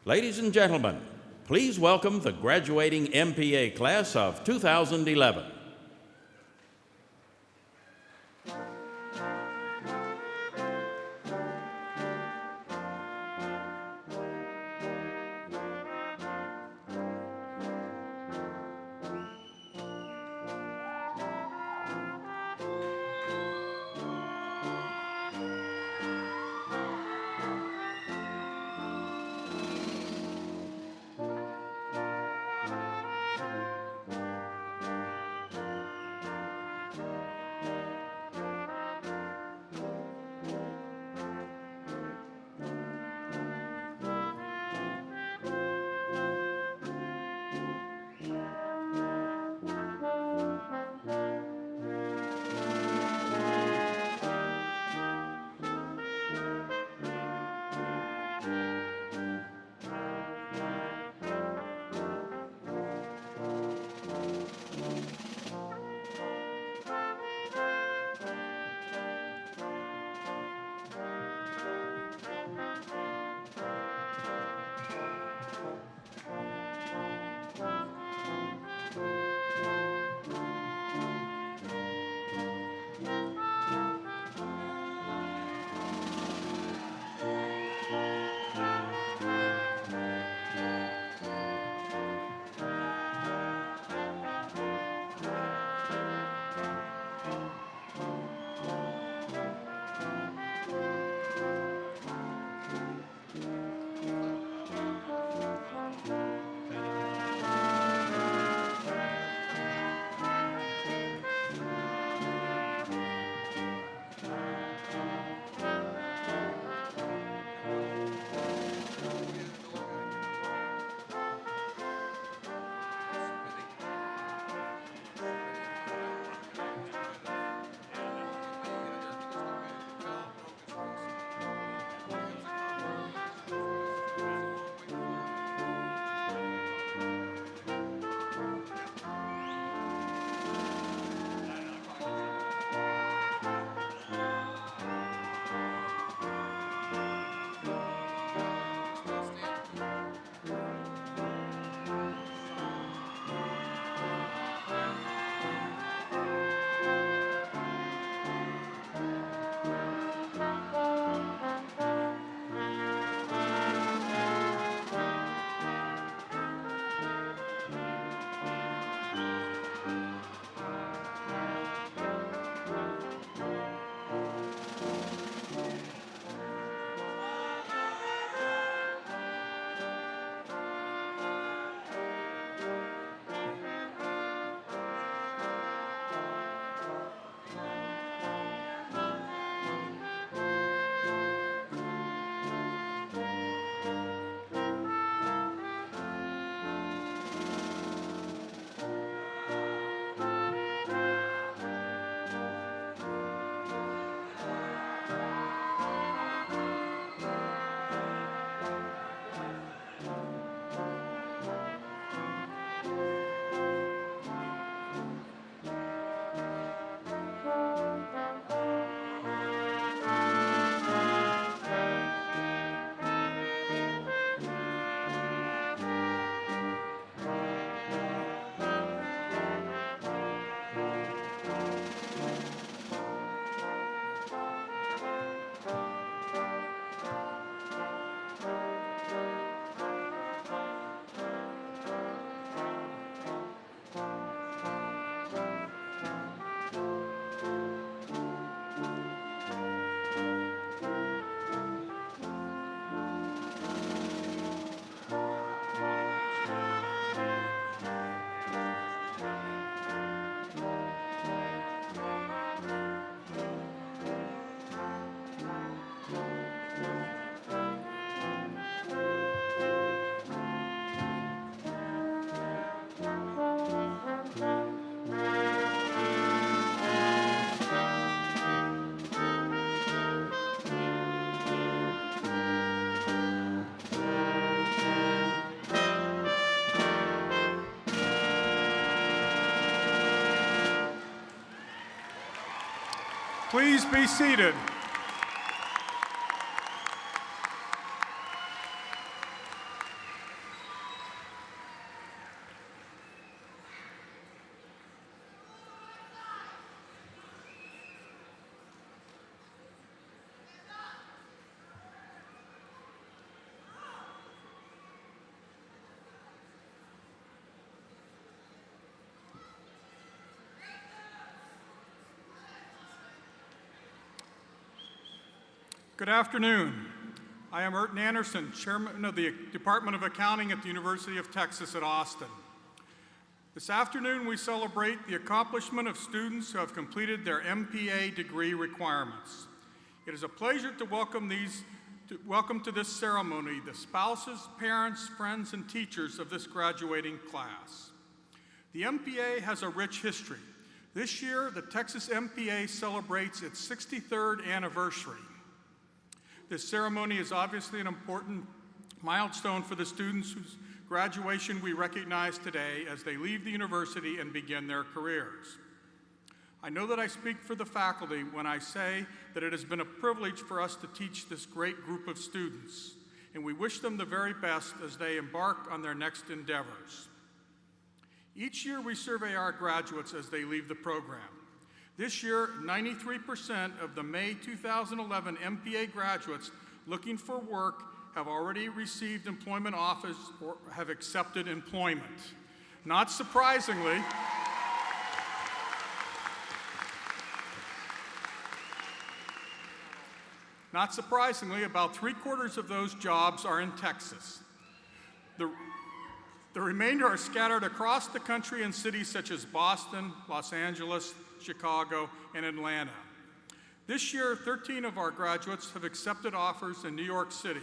Ladies and gentlemen, please welcome the graduating MPA class of 2011. Please be seated. Good afternoon. I am Erton Anderson, Chairman of the Department of Accounting at the University of Texas at Austin. This afternoon we celebrate the accomplishment of students who have completed their MPA degree requirements. It is a pleasure to welcome to this ceremony the spouses, parents, friends, and teachers of this graduating class. The MPA has a rich history. This year, the Texas MPA celebrates its 63rd anniversary. This ceremony is obviously an important milestone for the students whose graduation we recognize today as they leave the university and begin their careers. I know that I speak for the faculty when I say that it has been a privilege for us to teach this great group of students, and we wish them the very best as they embark on their next endeavors. Each year we survey our graduates as they leave the program. This year, 93% of the May 2011 MPA graduates looking for work have already received employment offers or have accepted employment. Not surprisingly, about 3/4 of those jobs are in Texas. The remainder are scattered across the country in cities such as Boston, Los Angeles, Chicago, and Atlanta. This year, 13 of our graduates have accepted offers in New York City.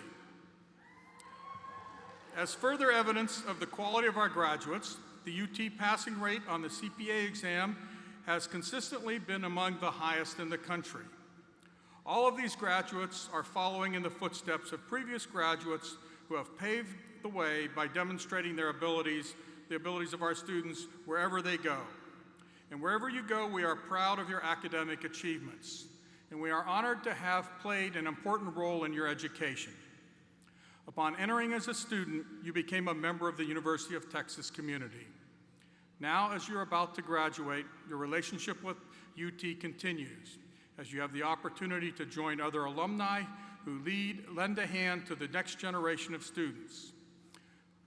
As further evidence of the quality of our graduates, the UT passing rate on the CPA exam has consistently been among the highest in the country. All of these graduates are following in the footsteps of previous graduates who have paved the way by demonstrating the abilities of our students wherever they go. And wherever you go, we are proud of your academic achievements, and we are honored to have played an important role in your education. Upon entering as a student, you became a member of the University of Texas community. Now, as you're about to graduate, your relationship with UT continues, as you have the opportunity to join other alumni who lend a hand to the next generation of students.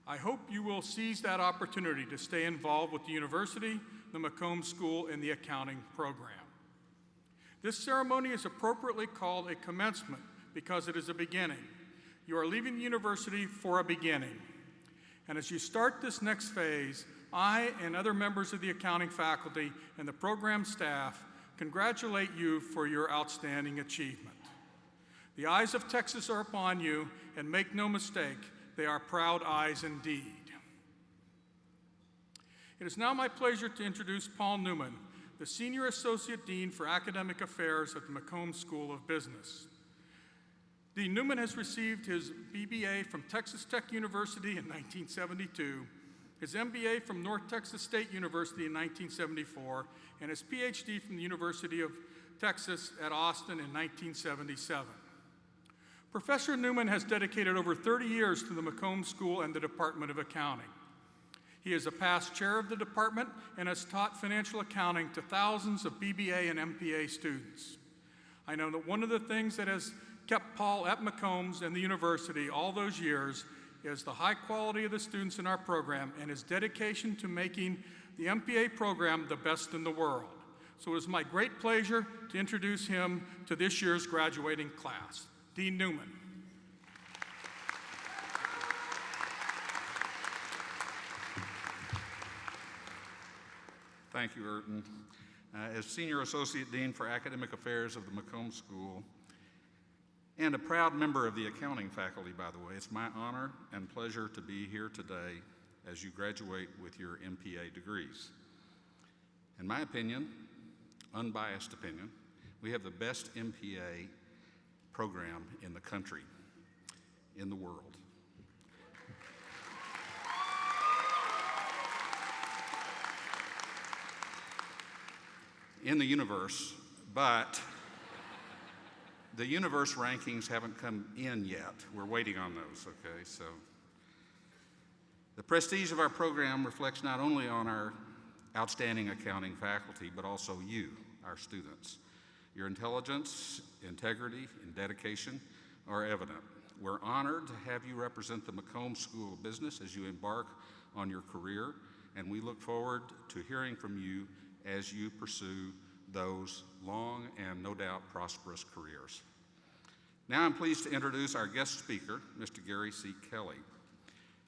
I hope you will seize that opportunity to stay involved with the university, the McCombs School, and the accounting program. This ceremony is appropriately called a commencement because it is a beginning. You are leaving the university for a beginning. And as you start this next phase, I and other members of the accounting faculty and the program staff congratulate you for your outstanding achievement. The eyes of Texas are upon you, and make no mistake, they are proud eyes indeed. It is now my pleasure to introduce Paul Newman, the Senior Associate Dean for Academic Affairs at the McCombs School of Business. Dean Newman has received his BBA from Texas Tech University in 1972, his MBA from North Texas State University in 1974, and his PhD from the University of Texas at Austin in 1977. Professor Newman has dedicated over 30 years to the McCombs School and the Department of Accounting. He is a past chair of the department and has taught financial accounting to thousands of BBA and MPA students. I know that one of the things that has kept Paul at McCombs and the university all those years is the high quality of the students in our program and his dedication to making the MPA program the best in the world. So it is my great pleasure to introduce him to this year's graduating class. Dean Newman. Thank you, Erton. As Senior Associate Dean for Academic Affairs of the McCombs School, and a proud member of the accounting faculty, by the way, it's my honor and pleasure to be here today as you graduate with your MPA degrees. In my opinion, unbiased opinion, we have the best MPA program in the country, in the world. In the universe, but the universe rankings haven't come in yet. We're waiting on those, okay? So the prestige of our program reflects not only on our outstanding accounting faculty, but also you, our students. Your intelligence, integrity, and dedication are evident. We're honored to have you represent the McCombs School of Business as you embark on your career, and we look forward to hearing from you as you pursue those long and no doubt prosperous careers. Now I'm pleased to introduce our guest speaker, Mr. Gary C. Kelly.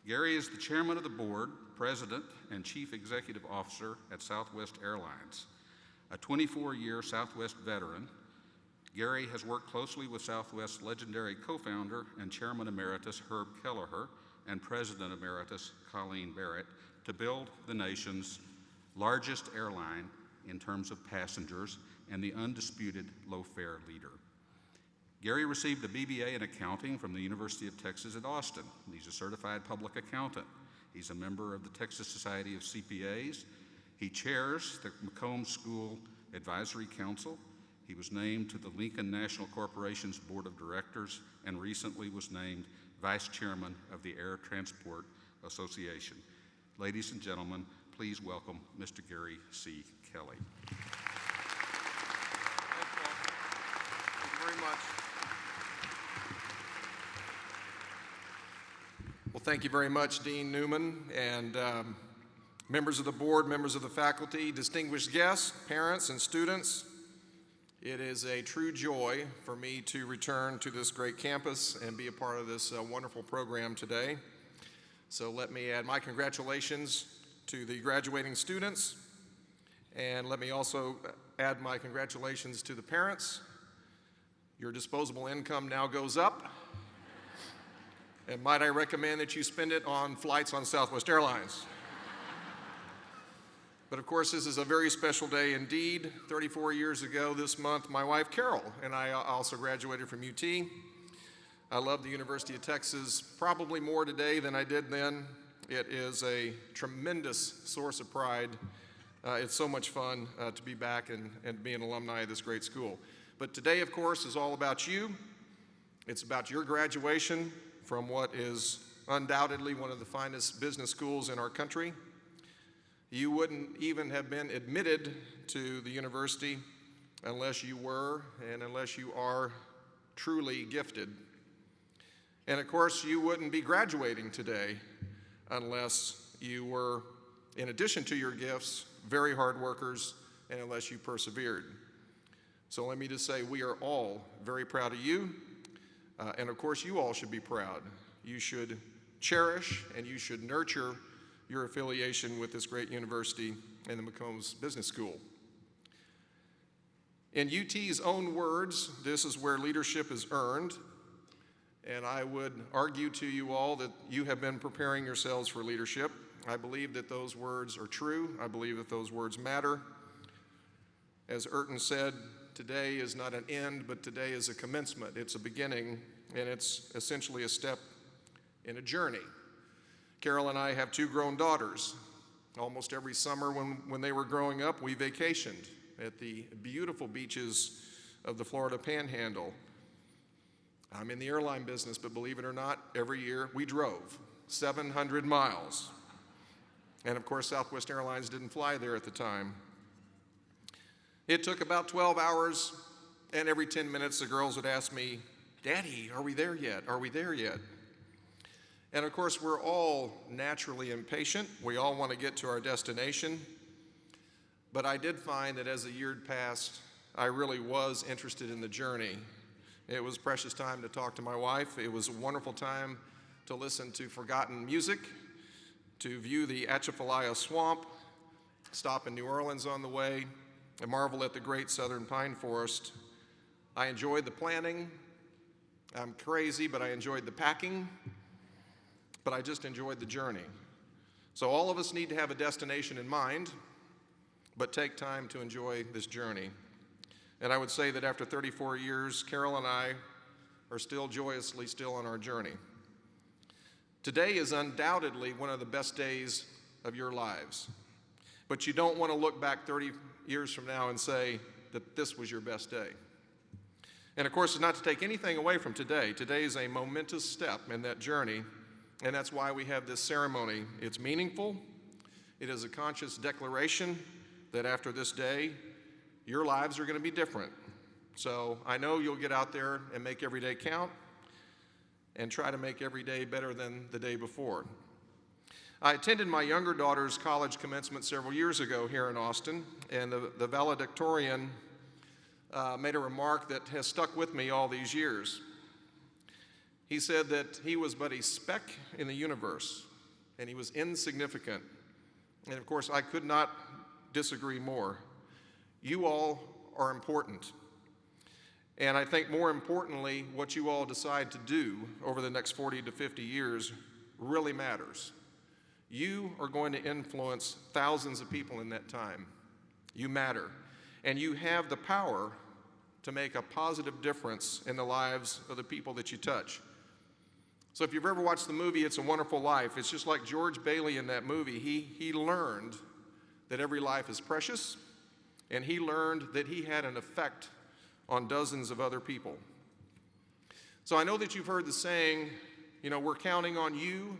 Gary is the chairman of the board, president, and chief executive officer at Southwest Airlines. A 24-year Southwest veteran, Gary has worked closely with Southwest's legendary co-founder and chairman emeritus Herb Kelleher and president emeritus Colleen Barrett to build the nation's largest airline in terms of passengers and the undisputed low-fare leader. Gary received a BBA in accounting from the University of Texas at Austin. He's a certified public accountant. He's a member of the Texas Society of CPAs. He chairs the McCombs School Advisory Council. He was named to the Lincoln National Corporation's Board of Directors and recently was named Vice Chairman of the Air Transport Association. Ladies and gentlemen, please welcome Mr. Gary C. Kelly. Thank you very much. Well, thank you very much, Dean Newman, and members of the board, members of the faculty, distinguished guests, parents, and students. It is a true joy for me to return to this great campus and be a part of this wonderful program today. So let me add my congratulations to the graduating students, and let me also add my congratulations to the parents. Your disposable income now goes up, and might I recommend that you spend it on flights on Southwest Airlines. But of course, this is a very special day indeed. 34 years ago this month, my wife Carol and I also graduated from UT. I love the University of Texas probably more today than I did then. It is a tremendous source of pride. It's so much fun to be back and be an alumni of this great school. But today, of course, is all about you. It's about your graduation from what is undoubtedly one of the finest business schools in our country. You wouldn't even have been admitted to the university unless you were and unless you are truly gifted. And of course, you wouldn't be graduating today unless you were, in addition to your gifts, very hard workers and unless you persevered. So let me just say, we are all very proud of you. And of course, you all should be proud. You should cherish and you should nurture your affiliation with this great university and the McCombs Business School. In UT's own words, this is where leadership is earned, and I would argue to you all that you have been preparing yourselves for leadership. I believe that those words are true. I believe that those words matter. As Urton said, today is not an end, but today is a commencement. It's a beginning, and it's essentially a step in a journey. Carol and I have two grown daughters. Almost every summer when they were growing up, we vacationed at the beautiful beaches of the Florida Panhandle. I'm in the airline business, but believe it or not, every year we drove 700 miles. And of course, Southwest Airlines didn't fly there at the time. It took about 12 hours, and every 10 minutes the girls would ask me, "Daddy, are we there yet? Are we there yet?" And of course, we're all naturally impatient. We all want to get to our destination. But I did find that as the year passed, I really was interested in the journey. It was precious time to talk to my wife. It was a wonderful time to listen to forgotten music, to view the Atchafalaya Swamp, stop in New Orleans on the way, and marvel at the great southern pine forest. I enjoyed the planning. I'm crazy, but I enjoyed the packing. But I just enjoyed the journey. So all of us need to have a destination in mind, but take time to enjoy this journey. And I would say that after 34 years, Carol and I are still joyously still on our journey. Today is undoubtedly one of the best days of your lives, but you don't want to look back 30 years from now and say that this was your best day. And of course, it's not to take anything away from today. Today is a momentous step in that journey, and that's why we have this ceremony. It's meaningful. It is a conscious declaration that after this day, your lives are going to be different. So I know you'll get out there and make every day count and try to make every day better than the day before. I attended my younger daughter's college commencement several years ago here in Austin, and the valedictorian made a remark that has stuck with me all these years. He said that he was but a speck in the universe, and he was insignificant. And of course, I could not disagree more. You all are important. And I think more importantly, what you all decide to do over the next 40 to 50 years really matters. You are going to influence thousands of people in that time. You matter. And you have the power to make a positive difference in the lives of the people that you touch. So if you've ever watched the movie It's a Wonderful Life, it's just like George Bailey in that movie. He learned that every life is precious, and he learned that he had an effect on dozens of other people. So I know that you've heard the saying, we're counting on you,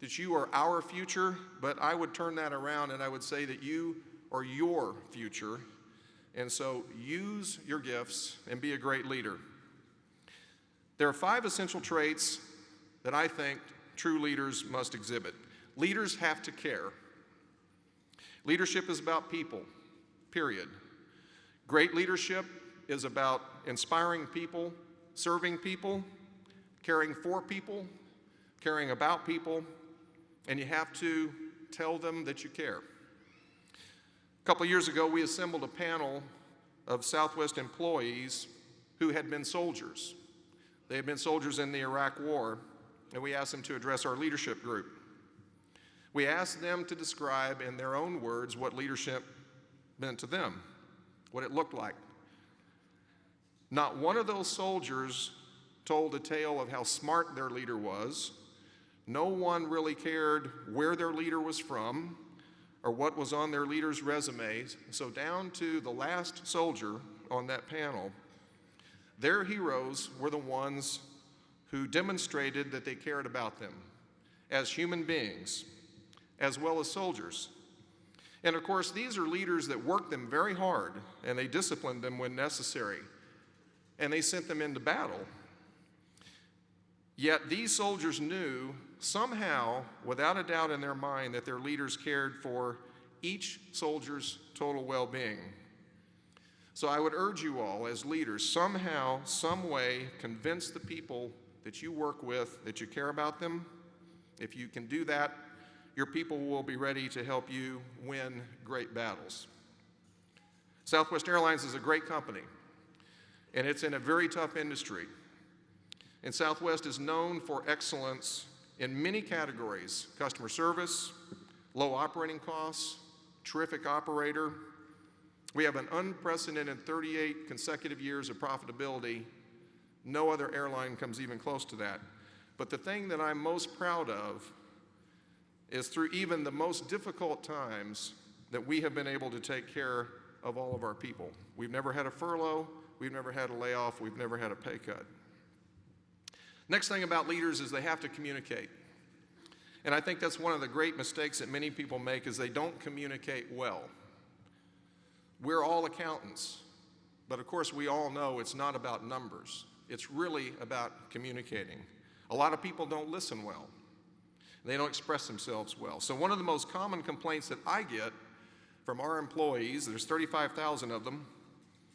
that you are our future, but I would turn that around and I would say that you are your future. And so use your gifts and be a great leader. There are 5 essential traits that I think true leaders must exhibit. Leaders have to care. Leadership is about people, period. Great leadership is about inspiring people, serving people, caring for people, caring about people, and you have to tell them that you care. A couple years ago, we assembled a panel of Southwest employees who had been soldiers. They had been soldiers in the Iraq War, and we asked them to address our leadership group. We asked them to describe in their own words what leadership meant to them, what it looked like. Not one of those soldiers told a tale of how smart their leader was. No one really cared where their leader was from or what was on their leader's resume. So down to the last soldier on that panel, their heroes were the ones who demonstrated that they cared about them as human beings, as well as soldiers. And of course, these are leaders that worked them very hard, and they disciplined them when necessary, and they sent them into battle. Yet these soldiers knew somehow, without a doubt in their mind, that their leaders cared for each soldier's total well-being. So I would urge you all as leaders, somehow, some way, convince the people that you work with that you care about them. If you can do that, your people will be ready to help you win great battles. Southwest Airlines is a great company, and it's in a very tough industry. And Southwest is known for excellence in many categories: customer service, low operating costs, terrific operator. We have an unprecedented 38 consecutive years of profitability. No other airline comes even close to that. But the thing that I'm most proud of is through even the most difficult times that we have been able to take care of all of our people. We've never had a furlough, we've never had a layoff, we've never had a pay cut. Next thing about leaders is they have to communicate. And I think that's one of the great mistakes that many people make is they don't communicate well. We're all accountants, but of course we all know it's not about numbers. It's really about communicating. A lot of people don't listen well. They don't express themselves well. So one of the most common complaints that I get from our employees, there's 35,000 of them,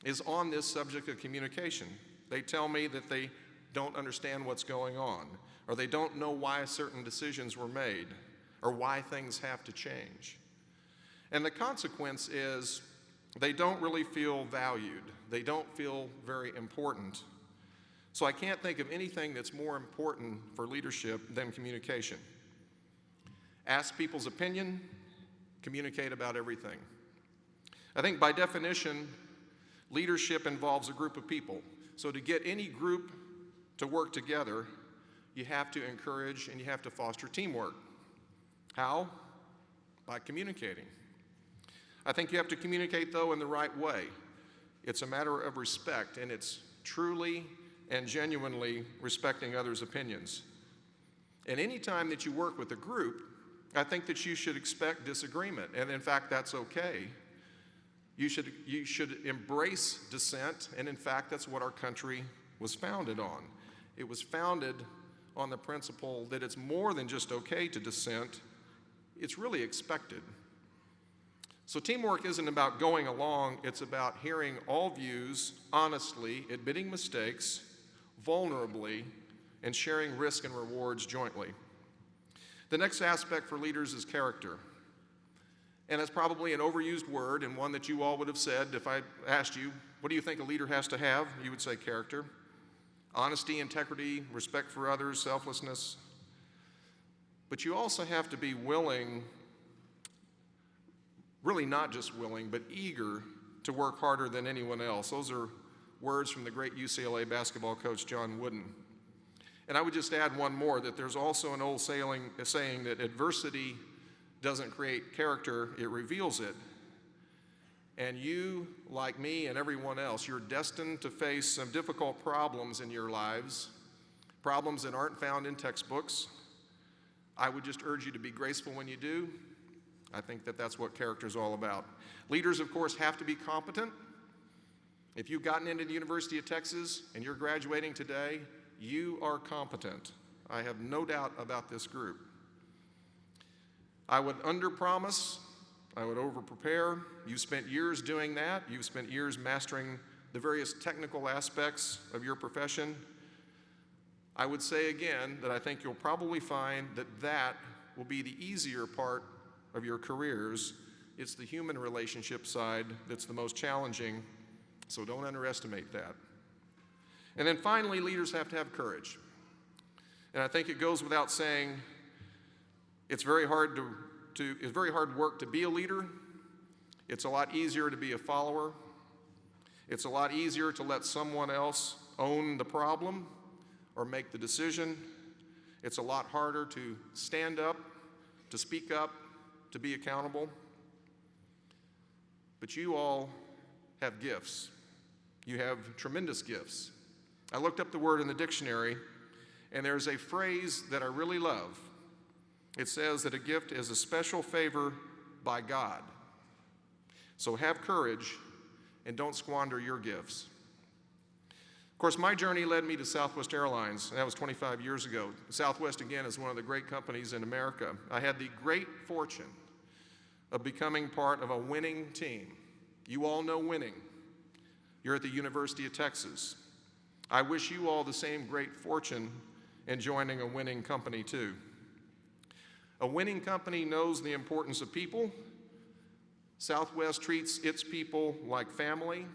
is on this subject of communication. They tell me that they don't understand what's going on, or they don't know why certain decisions were made, or why things have to change. And the consequence is they don't really feel valued. They don't feel very important. So I can't think of anything that's more important for leadership than communication. Ask people's opinion, communicate about everything. I think by definition, leadership involves a group of people. So to get any group to work together, you have to encourage and you have to foster teamwork. How? By communicating. I think you have to communicate, though, in the right way. It's a matter of respect, and it's truly and genuinely respecting others' opinions. And any time that you work with a group, I think that you should expect disagreement, and in fact, that's okay. You should embrace dissent, and in fact, that's what our country was founded on. It was founded on the principle that it's more than just okay to dissent, it's really expected. So teamwork isn't about going along, it's about hearing all views honestly, admitting mistakes, vulnerably, and sharing risk and rewards jointly. The next aspect for leaders is character. And it's probably an overused word and one that you all would have said if I asked you, what do you think a leader has to have? You would say character. Honesty, integrity, respect for others, selflessness. But you also have to be willing, really not just willing, but eager to work harder than anyone else. Those are words from the great UCLA basketball coach John Wooden. And I would just add one more, that there's also an old saying that adversity doesn't create character, it reveals it. And you, like me and everyone else, you're destined to face some difficult problems in your lives, problems that aren't found in textbooks. I would just urge you to be graceful when you do. I think that that's what character is all about. Leaders, of course, have to be competent. If you've gotten into the University of Texas and you're graduating today, you are competent. I have no doubt about this group. I would underpromise, I would overprepare. You've spent years doing that. You've spent years mastering the various technical aspects of your profession. I would say again that I think you'll probably find that that will be the easier part of your careers. It's the human relationship side that's the most challenging, so don't underestimate that. And then finally, leaders have to have courage. And I think it goes without saying, it's very hard work to be a leader. It's a lot easier to be a follower. It's a lot easier to let someone else own the problem or make the decision. It's a lot harder to stand up, to speak up, to be accountable. But you all have gifts. You have tremendous gifts. I looked up the word in the dictionary, and there's a phrase that I really love. It says that a gift is a special favor by God. So have courage and don't squander your gifts. Of course, my journey led me to Southwest Airlines, and that was 25 years ago. Southwest, again, is one of the great companies in America. I had the great fortune of becoming part of a winning team. You all know winning. You're at the University of Texas. I wish you all the same great fortune in joining a winning company, too. A winning company knows the importance of people. Southwest treats its people like family,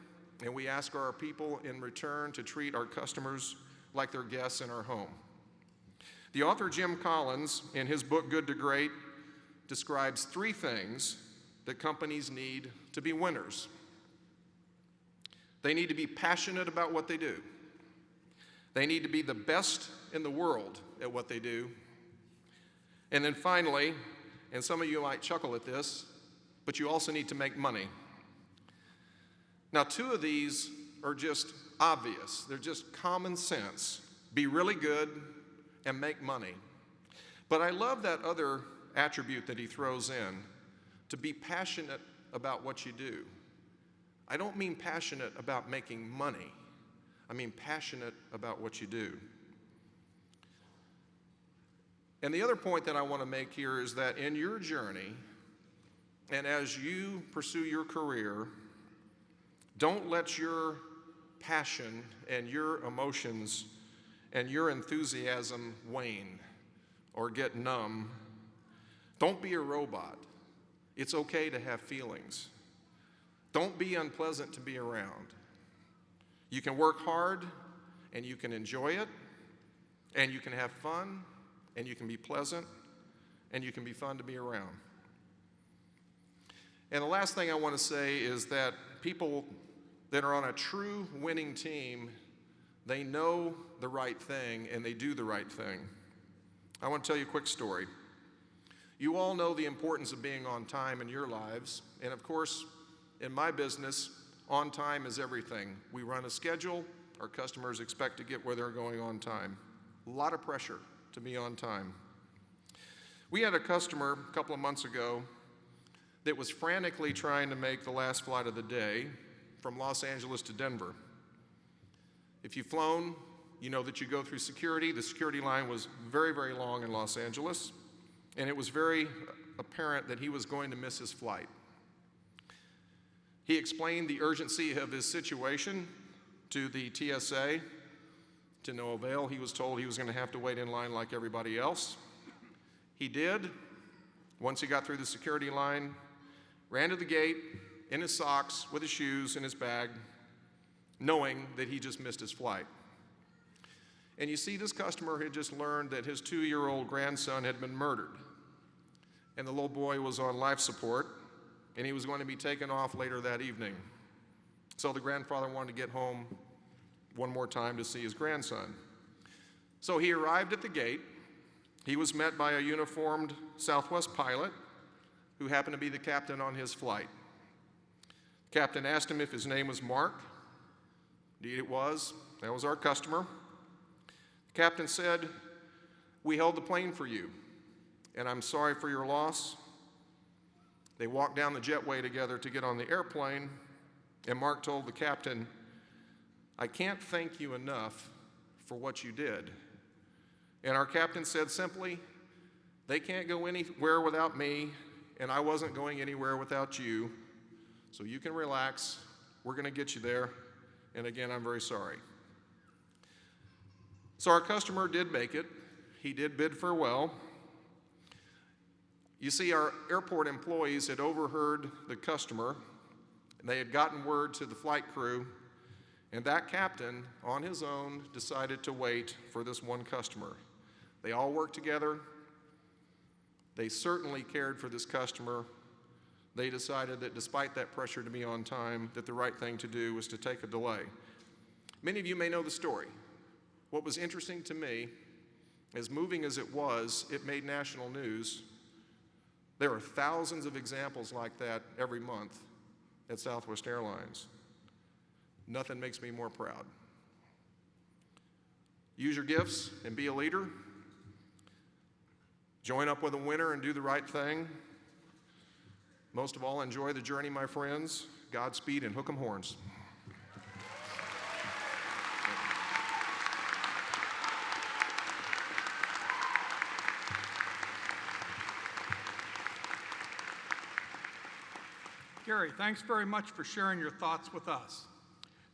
and we ask our people in return to treat our customers like their guests in our home. The author Jim Collins, in his book Good to Great, describes 3 things that companies need to be winners. They need to be passionate about what they do. They need to be the best in the world at what they do. And then finally, and some of you might chuckle at this, but you also need to make money. Now, 2 of these are just obvious. They're just common sense. Be really good and make money. But I love that other attribute that he throws in, to be passionate about what you do. I don't mean passionate about making money. I mean passionate about what you do. And the other point that I want to make here is that in your journey, and as you pursue your career, don't let your passion and your emotions and your enthusiasm wane or get numb. Don't be a robot. It's okay to have feelings. Don't be unpleasant to be around. You can work hard, and you can enjoy it, and you can have fun, and you can be pleasant, and you can be fun to be around. And the last thing I want to say is that people that are on a true winning team, they know the right thing, and they do the right thing. I want to tell you a quick story. You all know the importance of being on time in your lives, and of course, in my business, on time is everything. We run a schedule. Our customers expect to get where they're going on time. A lot of pressure to be on time. We had a customer a couple of months ago that was frantically trying to make the last flight of the day from Los Angeles to Denver. If you've flown, you know that you go through security. The security line was very, very long in Los Angeles, and it was very apparent that he was going to miss his flight. He explained the urgency of his situation to the TSA, To no avail, he was told he was going to have to wait in line like everybody else. He did. Once he got through the security line, ran to the gate in his socks, with his shoes in his bag, knowing that he just missed his flight. And you see, this customer had just learned that his 2-year-old grandson had been murdered. And the little boy was on life support, and he was going to be taken off later that evening. So the grandfather wanted to get home one more time to see his grandson. So he arrived at the gate. He was met by a uniformed Southwest pilot who happened to be the captain on his flight. The captain asked him if his name was Mark. Indeed it was. That was our customer. The captain said, "We held the plane for you, and I'm sorry for your loss." They walked down the jetway together to get on the airplane, and Mark told the captain, "I can't thank you enough for what you did." And our captain said simply, "They can't go anywhere without me, and I wasn't going anywhere without you. So you can relax. We're going to get you there. And again, I'm very sorry." So our customer did make it. He did bid farewell. You see, our airport employees had overheard the customer, and they had gotten word to the flight crew, and that captain, on his own, decided to wait for this one customer. They all worked together. They certainly cared for this customer. They decided that despite that pressure to be on time, that the right thing to do was to take a delay. Many of you may know the story. What was interesting to me, as moving as it was, it made national news. There are thousands of examples like that every month at Southwest Airlines. Nothing makes me more proud. Use your gifts and be a leader. Join up with a winner and do the right thing. Most of all, enjoy the journey, my friends. Godspeed and hook 'em horns. Gary, thanks very much for sharing your thoughts with us.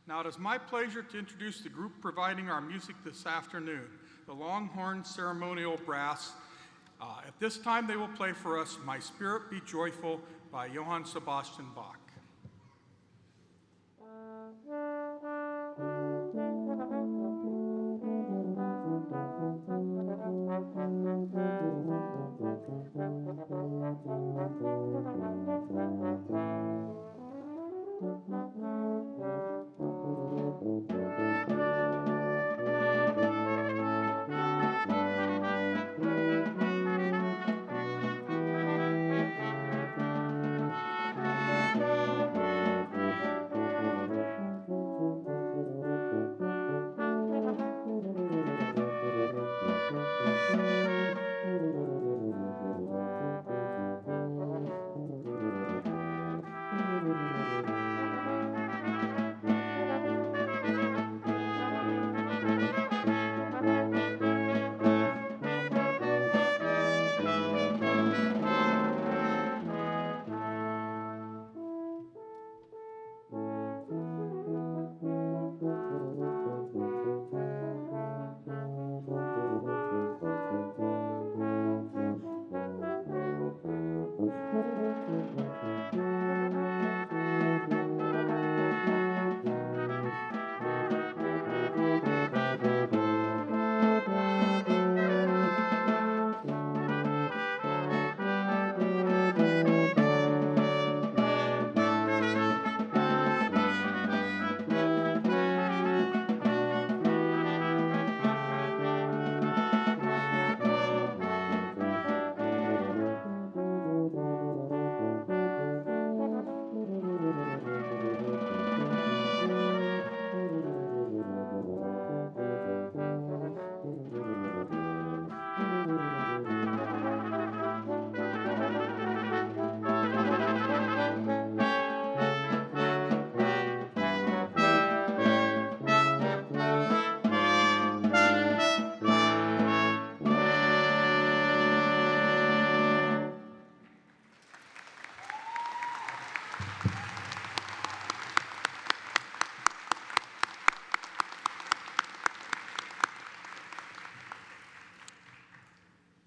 Now it is my pleasure to introduce the group providing our music this afternoon, the Longhorn Ceremonial Brass. At this time, they will play for us "My Spirit Be Joyful" by Johann Sebastian Bach.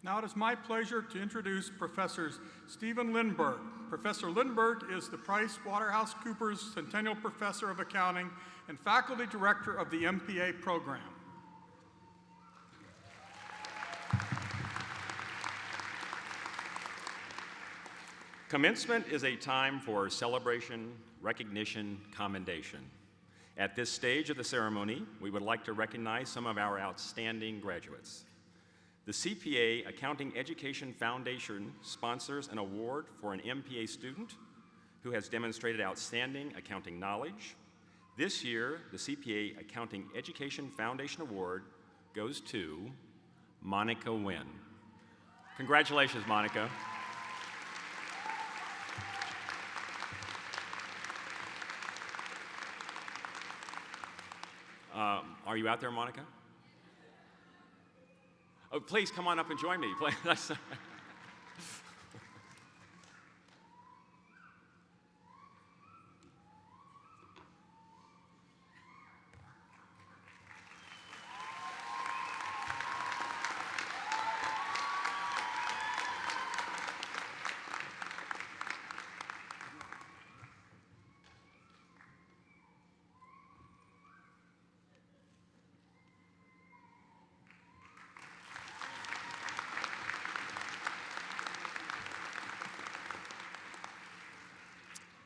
Now it is my pleasure to introduce Professor Stephen Lindberg. Professor Lindberg is the Price Waterhouse Coopers Centennial Professor of Accounting and Faculty Director of the MPA program. Commencement is a time for celebration, recognition, commendation. At this stage of the ceremony, we would like to recognize some of our outstanding graduates. The CPA Accounting Education Foundation sponsors an award for an MPA student who has demonstrated outstanding accounting knowledge. This year, the CPA Accounting Education Foundation Award goes to Monica Wynn. Congratulations, Monica. Are you out there, Monica? Oh, please come on up and join me.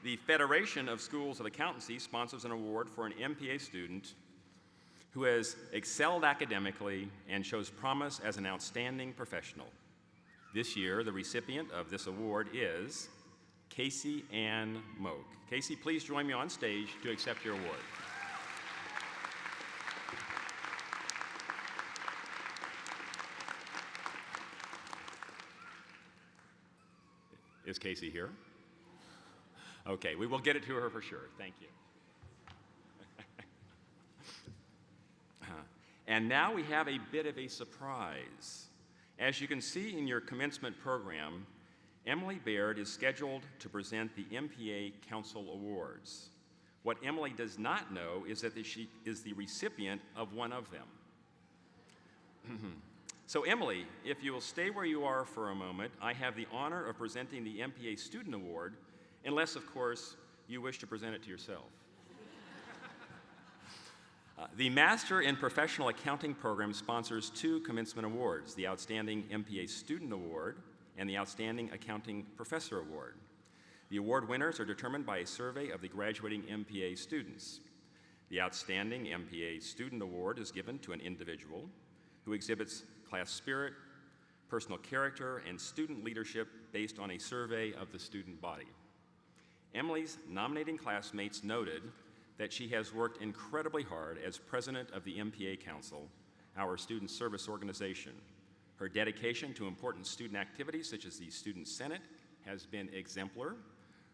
The Federation of Schools of Accountancy sponsors an award for an MPA student who has excelled academically and shows promise as an outstanding professional. This year, the recipient of this award is Casey Ann Moak. Casey, please join me on stage to accept your award. Is Casey here? Okay, we will get it to her for sure. Thank you. And now we have a bit of a surprise. As you can see in your commencement program, Emily Baird is scheduled to present the MPA Council Awards. What Emily does not know is that she is the recipient of one of them. So Emily, if you will stay where you are for a moment, I have the honor of presenting the MPA Student Award, unless, of course, you wish to present it to yourself. The Master in Professional Accounting program sponsors two commencement awards, the Outstanding MPA Student Award and the Outstanding Accounting Professor Award. The award winners are determined by a survey of the graduating MPA students. The Outstanding MPA Student Award is given to an individual who exhibits class spirit, personal character, and student leadership based on a survey of the student body. Emily's nominating classmates noted that she has worked incredibly hard as president of the MPA Council, our student service organization. Her dedication to important student activities such as the Student Senate has been exemplar.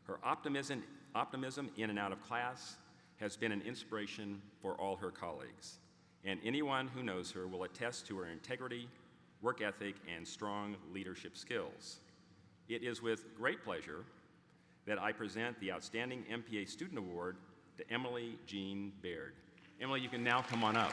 Her optimism in and out of class has been an inspiration for all her colleagues. And anyone who knows her will attest to her integrity, work ethic, and strong leadership skills. It is with great pleasure that I present the Outstanding MPA Student Award to Emily Jean Baird. Emily, you can now come on up.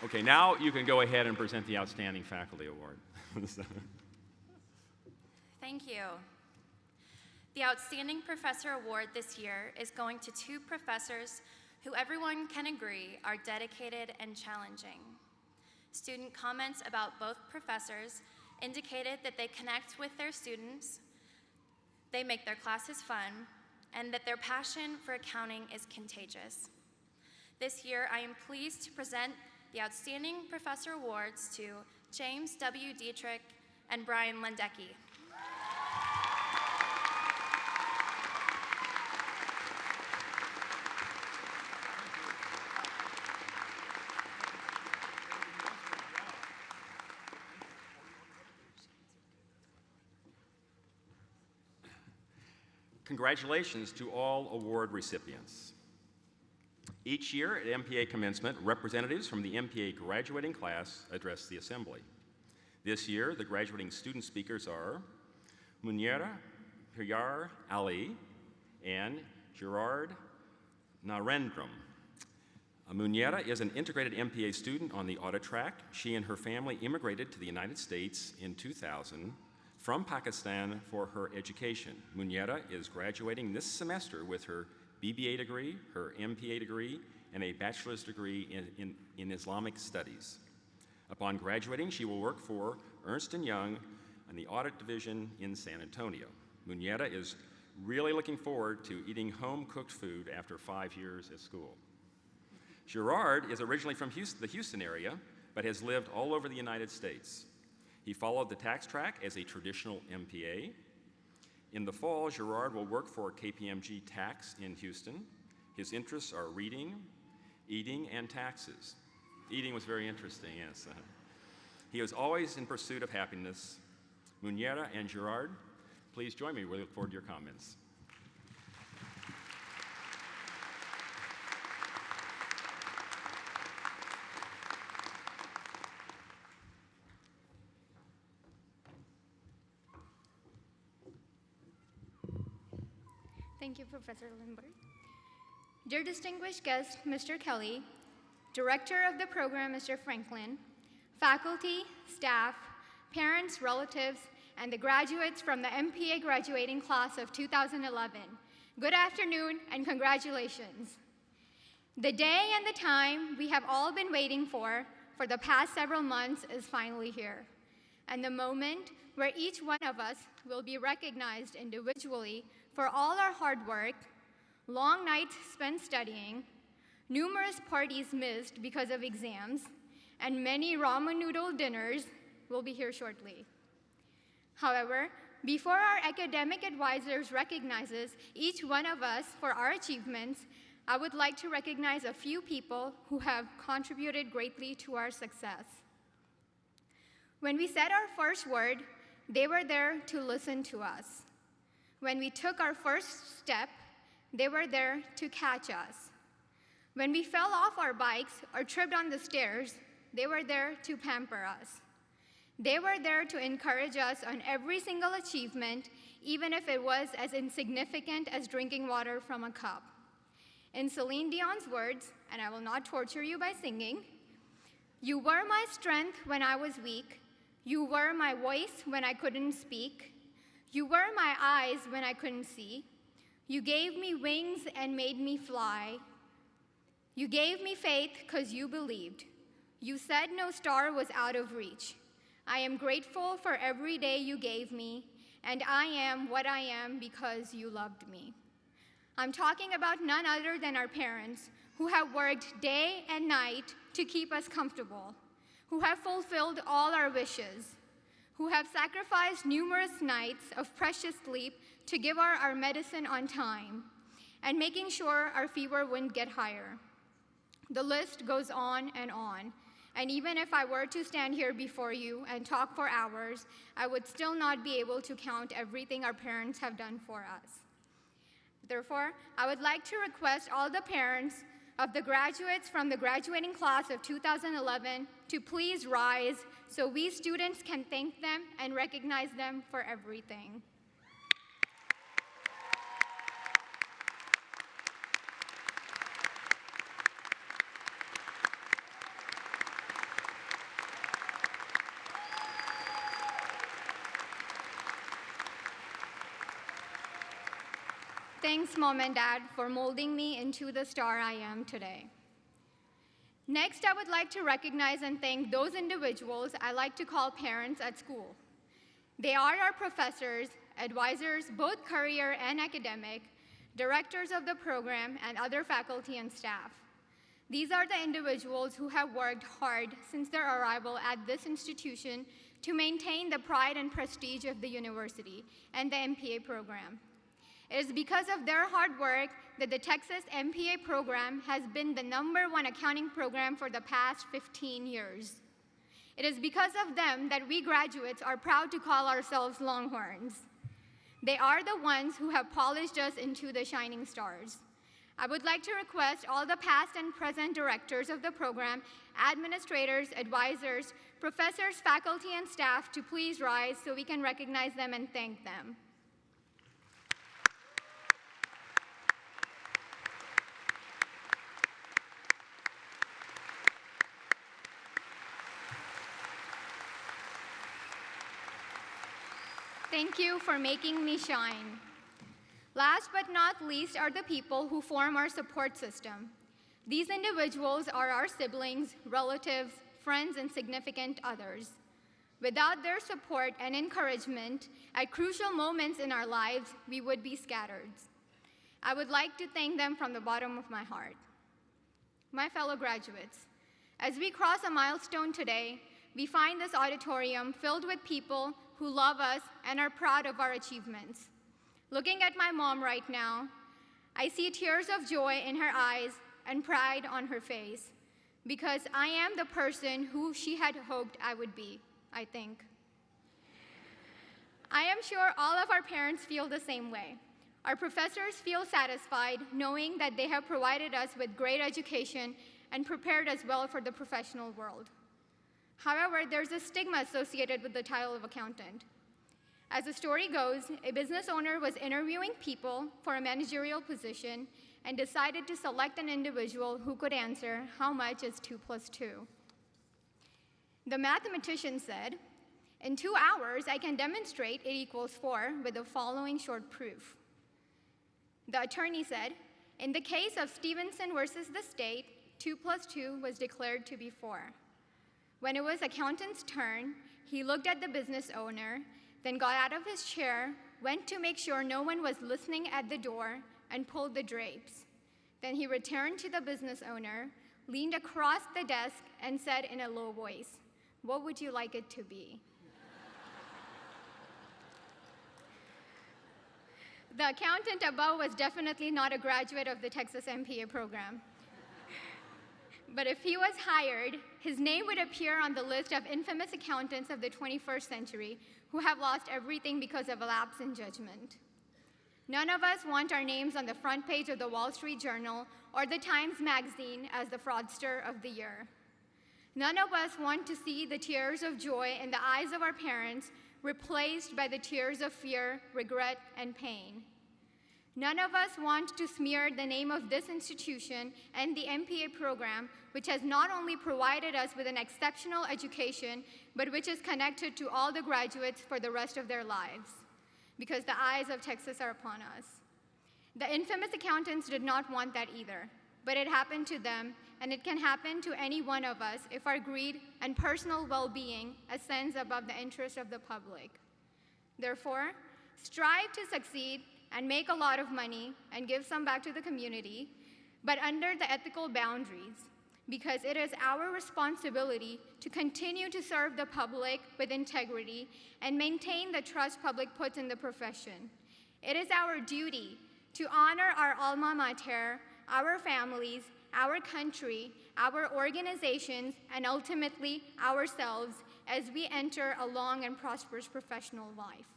Okay, now you can go ahead and present the Outstanding Faculty Award. Thank you. The Outstanding Professor Award this year is going to two professors who everyone can agree are dedicated and challenging. Student comments about both professors indicated that they connect with their students, they make their classes fun, and that their passion for accounting is contagious. This year, I am pleased to present the Outstanding Professor Awards to James W. Dietrich and Brian Lendecki. Congratulations to all award recipients. Each year at MPA Commencement, representatives from the MPA graduating class address the Assembly. This year, the graduating student speakers are Munira Piryar Ali and Gerard Narendram. Munira is an integrated MPA student on the audit track. She and her family immigrated to the United States in 2000 from Pakistan for her education. Munira is graduating this semester with her BBA degree, her MPA degree, and a bachelor's degree in Islamic studies. Upon graduating, she will work for Ernst & Young in the audit division in San Antonio. Munira is really looking forward to eating home-cooked food after 5 years at school. Gerard is originally from the Houston area, but has lived all over the United States. He followed the tax track as a traditional MPA. In the fall, Gerard will work for KPMG Tax in Houston. His interests are reading, eating, and taxes. Eating was very interesting, yes. He was always in pursuit of happiness. Munira and Gerard, please join me. We look forward to your comments. Thank you, Professor Lindbergh. Dear distinguished guest, Mr. Kelly, Director of the program, Mr. Franklin, faculty, staff, parents, relatives, and the graduates from the MPA graduating class of 2011, good afternoon and congratulations. The day and the time we have all been waiting for the past several months is finally here, and the moment where each one of us will be recognized individually for all our hard work, long nights spent studying, numerous parties missed because of exams, and many ramen noodle dinners will be here shortly. However, before our academic advisors recognizes each one of us for our achievements, I would like to recognize a few people who have contributed greatly to our success. When we said our first word, they were there to listen to us. When we took our first step, they were there to catch us. When we fell off our bikes or tripped on the stairs, they were there to pamper us. They were there to encourage us on every single achievement, even if it was as insignificant as drinking water from a cup. In Celine Dion's words, and I will not torture you by singing, "You were my strength when I was weak. You were my voice when I couldn't speak. You were my eyes when I couldn't see. You gave me wings and made me fly. You gave me faith because you believed. You said no star was out of reach. I am grateful for every day you gave me, and I am what I am because you loved me." I'm talking about none other than our parents, who have worked day and night to keep us comfortable, who have fulfilled all our wishes, who have sacrificed numerous nights of precious sleep to give our medicine on time, and making sure our fever wouldn't get higher. The list goes on, and even if I were to stand here before you and talk for hours, I would still not be able to count everything our parents have done for us. Therefore, I would like to request all the parents of the graduates from the graduating class of 2011 to please rise so we students can thank them and recognize them for everything. Thanks, Mom and Dad, for molding me into the star I am today. Next, I would like to recognize and thank those individuals I like to call parents at school. They are our professors, advisors, both career and academic, directors of the program, and other faculty and staff. These are the individuals who have worked hard since their arrival at this institution to maintain the pride and prestige of the university and the MPA program. It is because of their hard work that the Texas MPA program has been the #1 accounting program for the past 15 years. It is because of them that we graduates are proud to call ourselves Longhorns. They are the ones who have polished us into the shining stars. I would like to request all the past and present directors of the program, administrators, advisors, professors, faculty, and staff to please rise so we can recognize them and thank them. Thank you for making me shine. Last but not least are the people who form our support system. These individuals are our siblings, relatives, friends, and significant others. Without their support and encouragement at crucial moments in our lives, we would be scattered. I would like to thank them from the bottom of my heart. My fellow graduates, as we cross a milestone today, we find this auditorium filled with people who love us and are proud of our achievements. Looking at my mom right now, I see tears of joy in her eyes and pride on her face, because I am the person who she had hoped I would be, I think. I am sure all of our parents feel the same way. Our professors feel satisfied knowing that they have provided us with great education and prepared us well for the professional world. However, there's a stigma associated with the title of accountant. As the story goes, a business owner was interviewing people for a managerial position and decided to select an individual who could answer how much is 2 + 2. The mathematician said, "In 2 hours, I can demonstrate it equals 4 with the following short proof." The attorney said, "In the case of Stevenson versus the state, 2 + 2 was declared to be 4. When it was accountant's turn, he looked at the business owner, then got out of his chair, went to make sure no one was listening at the door, and pulled the drapes. Then he returned to the business owner, leaned across the desk, and said in a low voice, 'What would you like it to be?'" The accountant above was definitely not a graduate of the Texas MPA program. But if he was hired, his name would appear on the list of infamous accountants of the 21st century who have lost everything because of a lapse in judgment. None of us want our names on the front page of the Wall Street Journal or the Times Magazine as the fraudster of the year. None of us want to see the tears of joy in the eyes of our parents replaced by the tears of fear, regret, and pain. None of us want to smear the name of this institution and the MPA program, which has not only provided us with an exceptional education, but which is connected to all the graduates for the rest of their lives, because the eyes of Texas are upon us. The infamous accountants did not want that either, but it happened to them, and it can happen to any one of us if our greed and personal well-being ascends above the interest of the public. Therefore, strive to succeed and make a lot of money and give some back to the community, but under the ethical boundaries, because it is our responsibility to continue to serve the public with integrity and maintain the trust public puts in the profession. It is our duty to honor our alma mater, our families, our country, our organizations, and ultimately ourselves as we enter a long and prosperous professional life.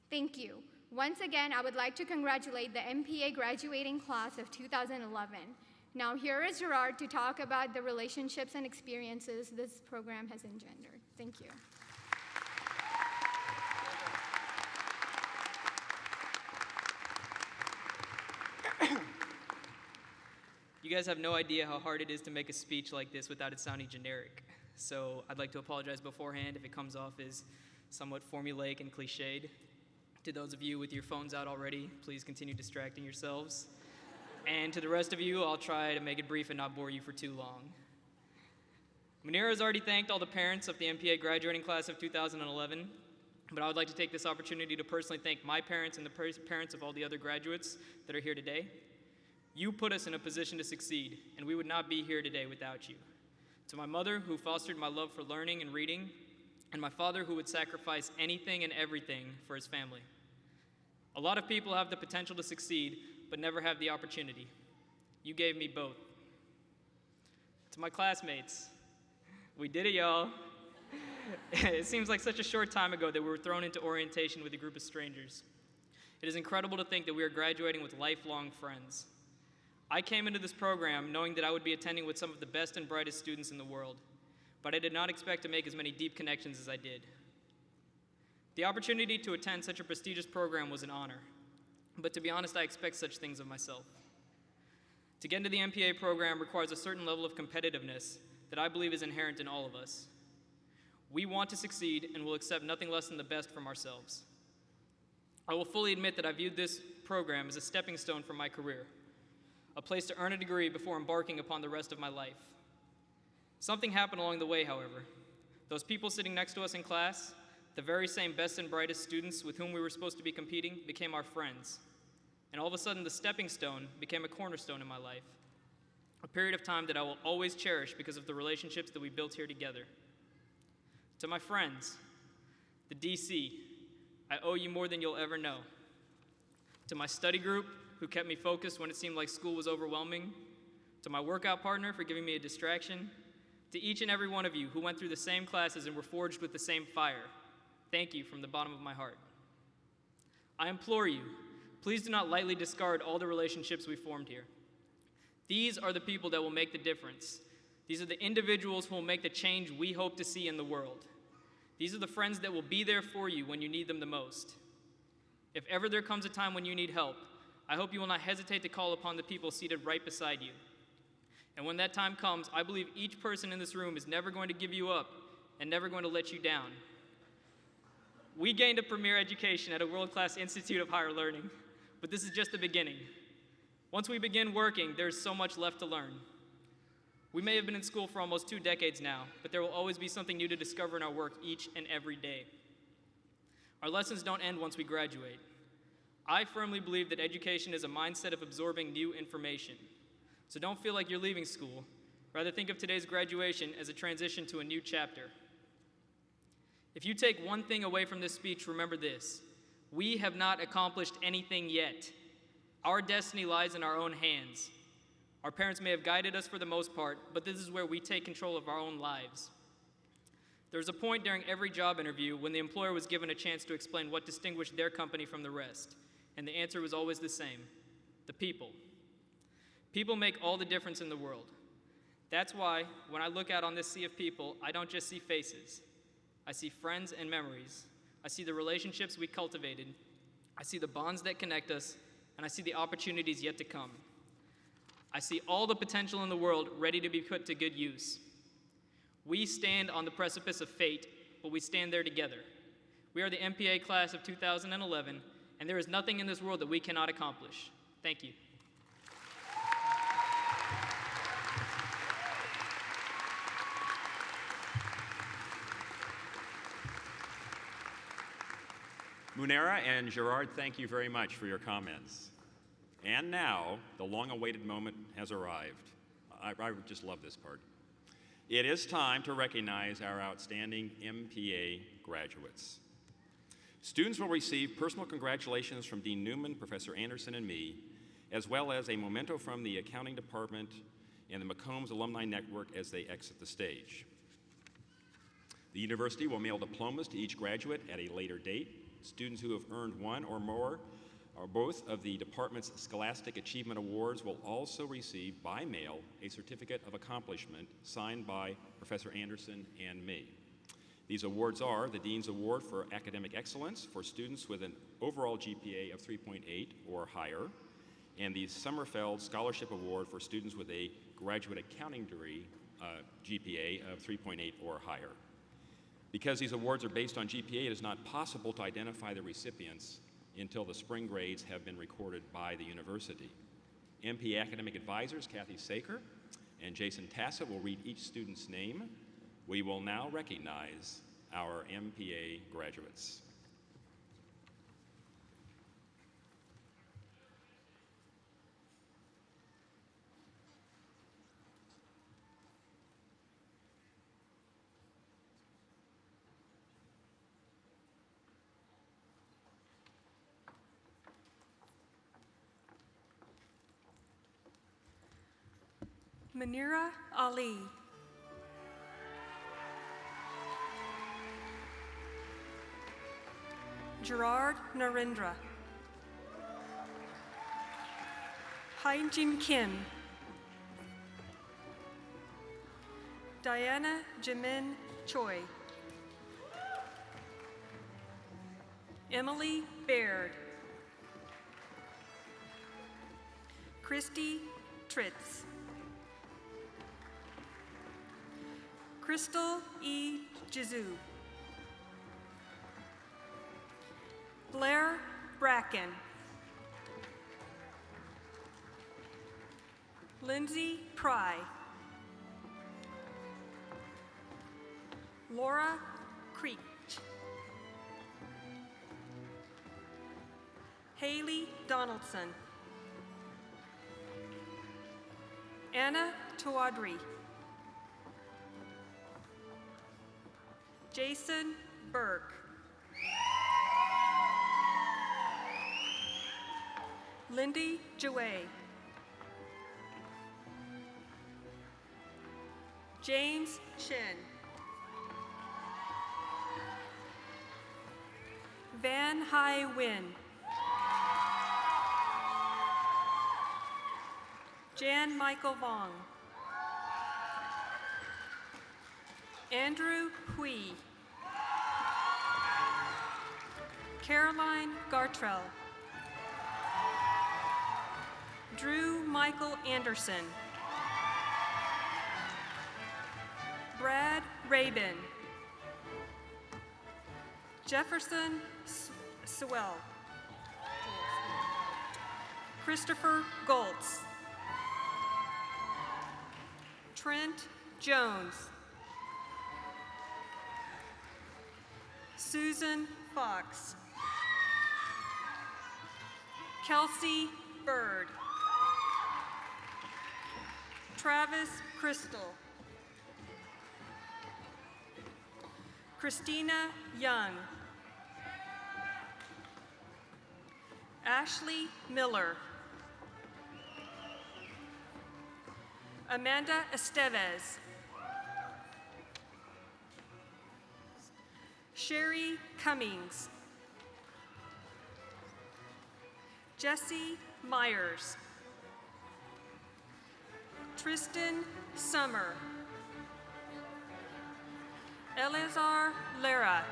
Thank you. Once again, I would like to congratulate the MPA graduating class of 2011. Now here is Gerard to talk about the relationships and experiences this program has engendered. Thank you. You guys have no idea how hard it is to make a speech like this without it sounding generic. So I'd like to apologize beforehand if it comes off as somewhat formulaic and cliched. To those of you with your phones out already, please continue distracting yourselves. And to the rest of you, I'll try to make it brief and not bore you for too long. Munira has already thanked all the parents of the MPA graduating class of 2011, but I would like to take this opportunity to personally thank my parents and the parents of all the other graduates that are here today. You put us in a position to succeed, and we would not be here today without you. To my mother, who fostered my love for learning and reading, and my father, who would sacrifice anything and everything for his family. A lot of people have the potential to succeed, but never have the opportunity. You gave me both. To my classmates, we did it, y'all. It seems like such a short time ago that we were thrown into orientation with a group of strangers. It is incredible to think that we are graduating with lifelong friends. I came into this program knowing that I would be attending with some of the best and brightest students in the world, but I did not expect to make as many deep connections as I did. The opportunity to attend such a prestigious program was an honor, but to be honest, I expect such things of myself. To get into the MPA program requires a certain level of competitiveness that I believe is inherent in all of us. We want to succeed and will accept nothing less than the best from ourselves. I will fully admit that I viewed this program as a stepping stone for my career, a place to earn a degree before embarking upon the rest of my life. Something happened along the way, however. Those people sitting next to us in class, the very same best and brightest students with whom we were supposed to be competing, became our friends. And all of a sudden, the stepping stone became a cornerstone in my life, a period of time that I will always cherish because of the relationships that we built here together. To my friends, the DC, I owe you more than you'll ever know. To my study group, who kept me focused when it seemed like school was overwhelming. To my workout partner for giving me a distraction. To each and every one of you who went through the same classes and were forged with the same fire, thank you from the bottom of my heart. I implore you, please do not lightly discard all the relationships we formed here. These are the people that will make the difference. These are the individuals who will make the change we hope to see in the world. These are the friends that will be there for you when you need them the most. If ever there comes a time when you need help, I hope you will not hesitate to call upon the people seated right beside you. And when that time comes, I believe each person in this room is never going to give you up and never going to let you down. We gained a premier education at a world-class institute of higher learning, but this is just the beginning. Once we begin working, there is so much left to learn. We may have been in school for almost 2 decades now, but there will always be something new to discover in our work each and every day. Our lessons don't end once we graduate. I firmly believe that education is a mindset of absorbing new information. So don't feel like you're leaving school. Rather, think of today's graduation as a transition to a new chapter. If you take one thing away from this speech, remember this: we have not accomplished anything yet. Our destiny lies in our own hands. Our parents may have guided us for the most part, but this is where we take control of our own lives. There was a point during every job interview when the employer was given a chance to explain what distinguished their company from the rest, and the answer was always the same: the people. People make all the difference in the world. That's why, when I look out on this sea of people, I don't just see faces. I see friends and memories. I see the relationships we cultivated. I see the bonds that connect us, and I see the opportunities yet to come. I see all the potential in the world ready to be put to good use. We stand on the precipice of fate, but we stand there together. We are the MPA class of 2011, and there is nothing in this world that we cannot accomplish. Thank you. Munera and Gerard, thank you very much for your comments. And now, the long-awaited moment has arrived. I just love this part. It is time to recognize our outstanding MPA graduates. Students will receive personal congratulations from Dean Newman, Professor Anderson, and me, as well as a memento from the accounting department and the McCombs Alumni Network as they exit the stage. The university will mail diplomas to each graduate at a later date. Students who have earned one or more or both of the department's Scholastic Achievement Awards will also receive by mail a certificate of accomplishment signed by Professor Anderson and me. These awards are the Dean's Award for Academic Excellence for students with an overall GPA of 3.8 or higher, and the Sommerfeld Scholarship Award for students with a graduate accounting degree GPA of 3.8 or higher. Because these awards are based on GPA, it is not possible to identify the recipients until the spring grades have been recorded by the university. MPA Academic Advisors Kathy Saker and Jason Tassett will read each student's name. We will now recognize our MPA graduates. Manira Ali. Gerard Narendra. Hyunjin Kim. Diana Jimin Choi. Emily Baird. Christy Tritz. Crystal E. Jizu. Blair Bracken. Lindsay Pry. Laura Creech. Haley Donaldson. Anna Tawadri. Jason Burke. Lindy Jouet. James Shin. Van Hai Win. Jan Michael Vong. Andrew Hui. Caroline Gartrell. Drew Michael Anderson. Brad Rabin. Jefferson Sewell. Christopher Goltz. Trent Jones. Susan Fox. Kelsey Bird. Travis Crystal. Christina Young. Ashley Miller. Amanda Estevez. Sherry Cummings. Jesse Myers. Tristan Summer. Eleazar Lara.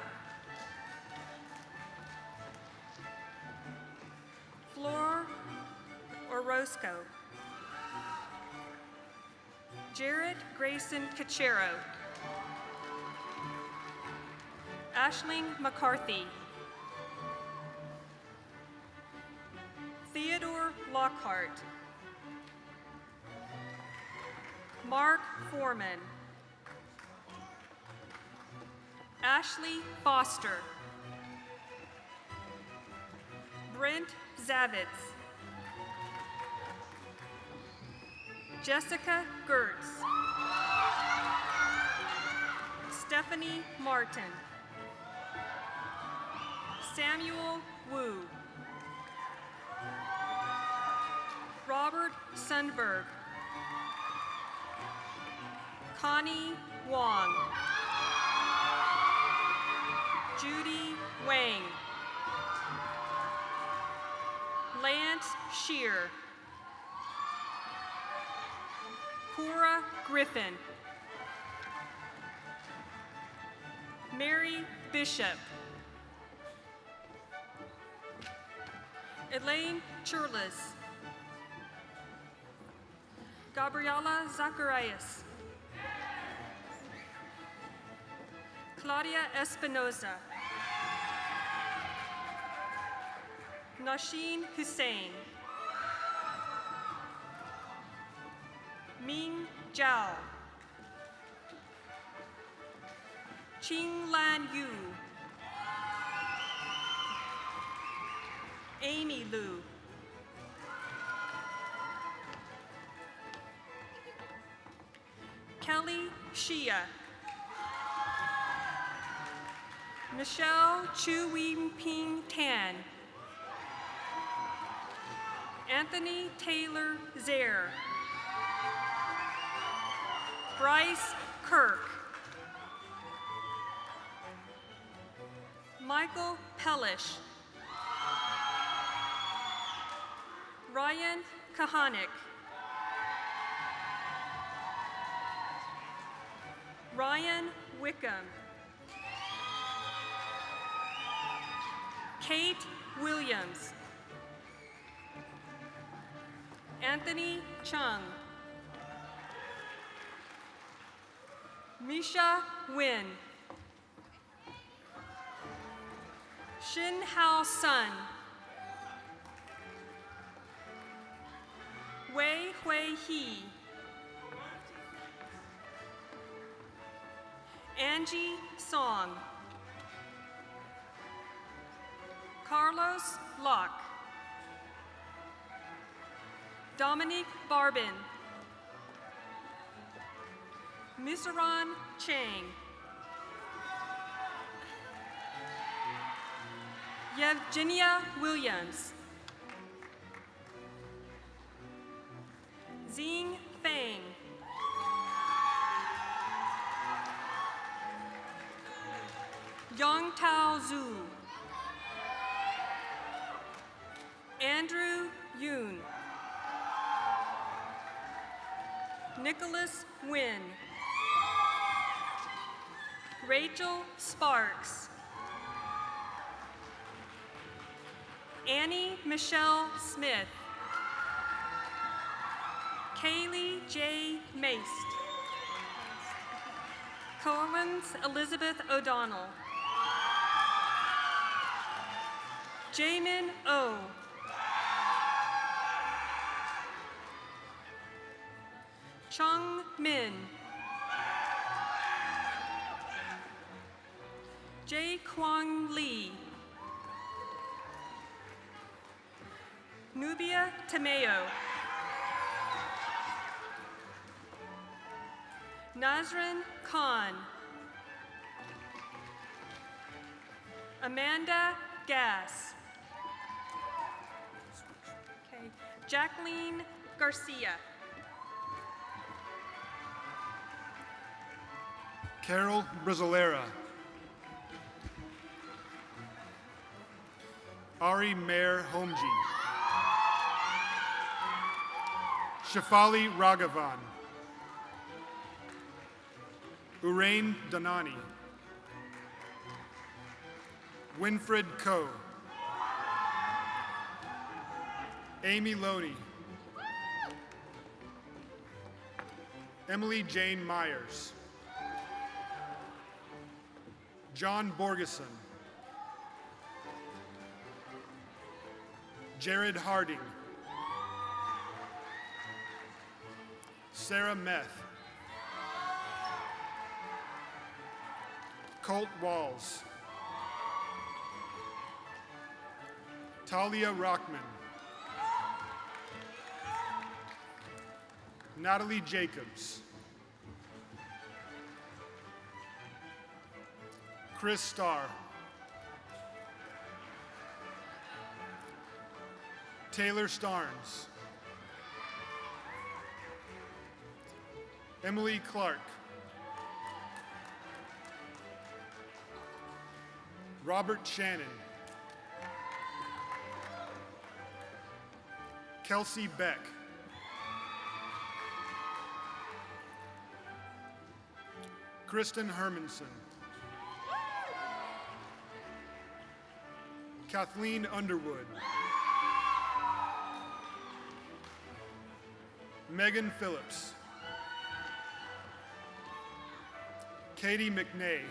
Flor Orozco. Jarrett Grayson Cachero. Ashling McCarthy. Theodore Lockhart. Mark Foreman. Ashley Foster. Brent Zavitz. Jessica Gertz. Stephanie Martin. Samuel Wu. Robert Sundberg. Connie Wong. Judy Wang. Lance Shear. Cora Griffin. Mary Bishop. Elaine Churlis. Gabriela Zacharias. Claudia Espinoza. Nasheen Hussain. Ming Zhao. Ching Lan Yu. Amy Liu. Kelly Shia. Michelle Chu Wing Ping Tan. Anthony Taylor Zaire. Bryce Kirk. Michael Pellish. Ryan Kahanik. Ryan Wickham. Kate Williams. Anthony Chung. Misha Nguyen. Shin Hao Sun. Wei Hui He. Angie Song. Carlos Locke. Dominique Barbin. Misaran Chang. Yevgenia Williams. Xing Feng. Yang Tao Zhu. Andrew Yoon. Nicholas Nguyen. Rachel Sparks. Annie Michelle Smith. Kaylee J. Maist. Collins Elizabeth O'Donnell. Jamin O. Chung Min. Jae Kwang Lee. Nubia Tameo. Nazrin Khan. Amanda Gass. Okay. Jacqueline Garcia. Carol Brizolera. Ari Mer Homji. Shafali Raghavan. Urain Danani. Winfred Coe. Amy Loney. Emily Jane Myers. John Borgeson. Jared Harding. Sarah Meth. Colt Walls. Talia Rockman. Natalie Jacobs. Chris Starr. Taylor Starnes. Emily Clark. Robert Shannon. Kelsey Beck. Kristen Hermanson. Kathleen Underwood. Megan Phillips. Katie McNay.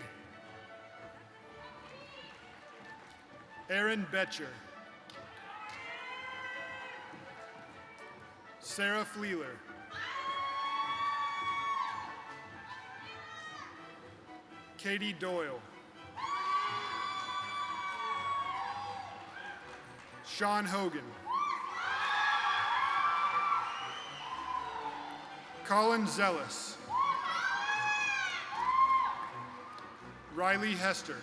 Aaron Betcher. Sarah Fleeler. Katie Doyle. Sean Hogan. Colin Zealous. Riley Hester.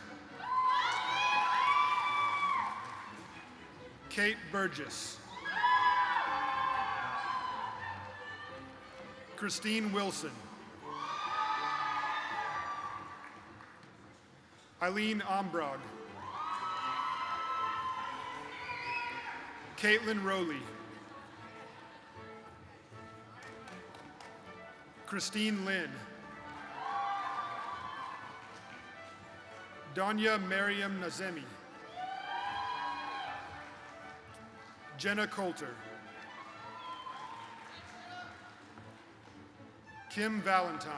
Kate Burgess. Christine Wilson. Eileen Ombrog. Caitlin Rowley. Christine Lynn. Danya Mariam Nazemi. Jenna Coulter. Kim Valentine.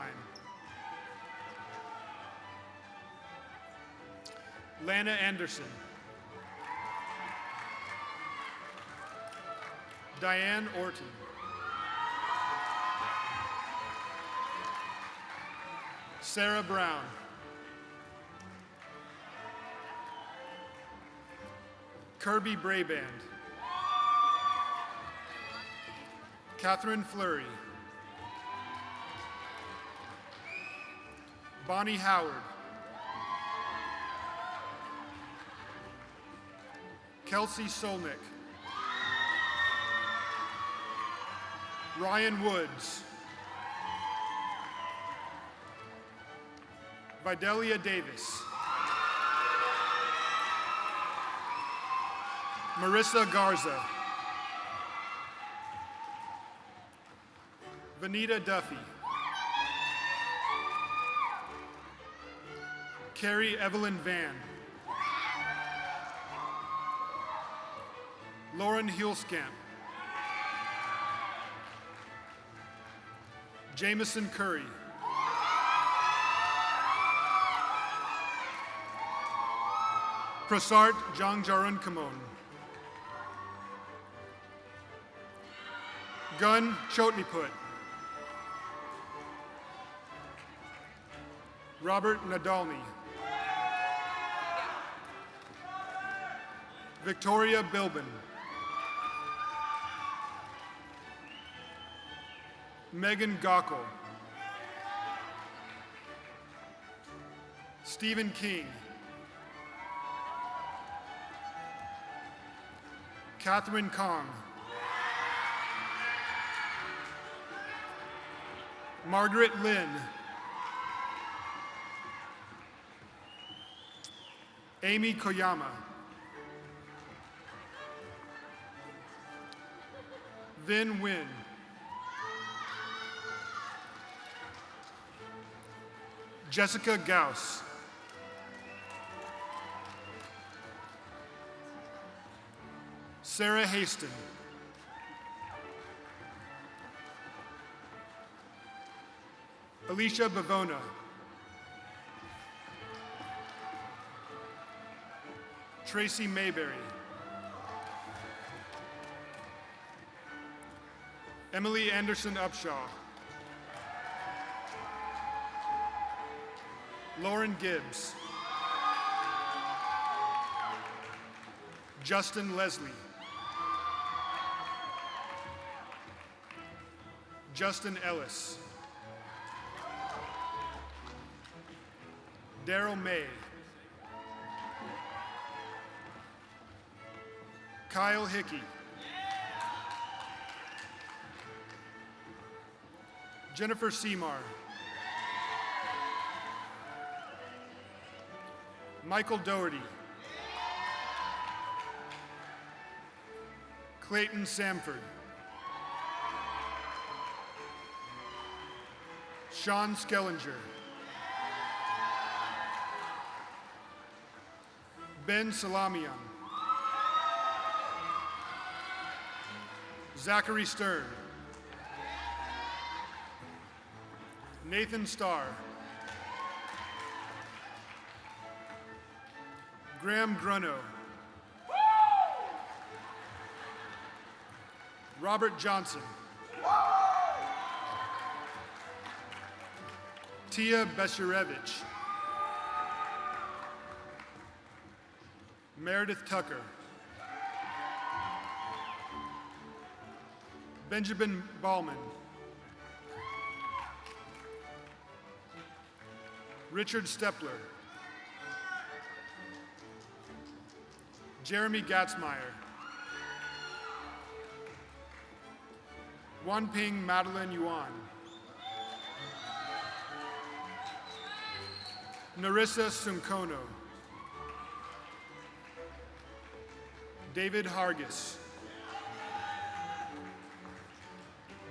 Lana Anderson. Diane Orton. Sarah Brown. Kirby Braband. Catherine Fleury. Bonnie Howard. Kelsey Solnick. Ryan Woods. Vidalia Davis. Marissa Garza. Vanita Duffy. Carrie Evelyn Van. Lauren Hulskamp. Jameson Curry. Prasart Jangjarun Kamon. Gun Chotniput. Robert Nadalny. Victoria Bilbin. Megan Gockel. Stephen King. Catherine Kong. Margaret Lynn. Amy Koyama. Vin Win. Jessica Gauss. Sarah Haston. Alicia Bavona. Tracy Mayberry. Emily Anderson Upshaw. Lauren Gibbs. Justin Leslie. Justin Ellis. Daryl May. Kyle Hickey. Jennifer Seymour. Michael Doherty. Clayton Samford. Sean Skellinger. Ben Salamian. Zachary Stern. Nathan Starr. Graham Grunow. Robert Johnson. Tia Besharevich. Meredith Tucker. Benjamin Ballman. Richard Stepler. Jeremy Gatzmeyer. Wanping Madeline Yuan. Narissa Sunkono. David Hargis.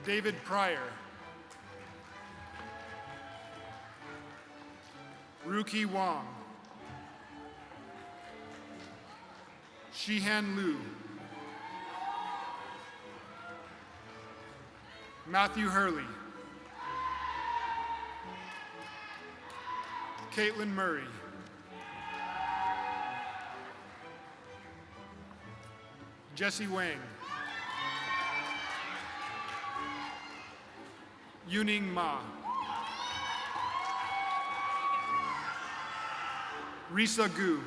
David Pryor. Ruki Wong. Shihan Liu. Matthew Hurley. Caitlin Murray. Jesse Wang. Yuning Ma. Risa Gu.